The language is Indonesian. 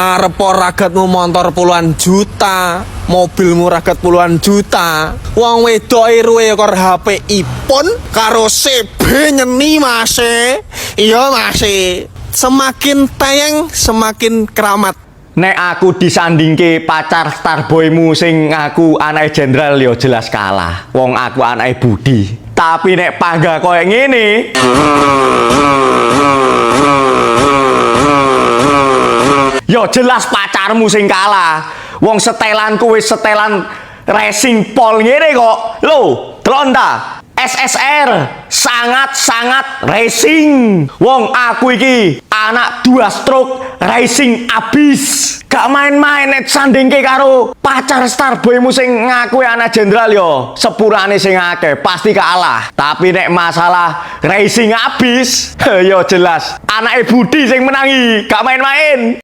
Ngarep ragatmu motor puluhan juta, mobilmu ragat puluhan juta. Wong wedok ruwe kor HP iPhone karo CB nyeni Mase. Iya Mase. Semakin tayang semakin keramat. Nek aku disandingke pacar Starboymu sing aku anake jenderal yo jelas kalah. Wong aku anake Budi. Tapi nek pangga koyo ngene, yo jelas pacarmu sing kalah. Wong setelanku wis setelan racing pol ngene kok. Lho, delok ta? SSR sangat-sangat racing. Wong aku iki anak 2 stroke racing abis. Gak main-main nek sandingke karo pacar Starboymu sing ngaku anak jenderal yo. Sepurane sing akeh pasti kalah. Tapi nek masalah racing abis yo jelas anake Budi sing menangi. Gak main-main.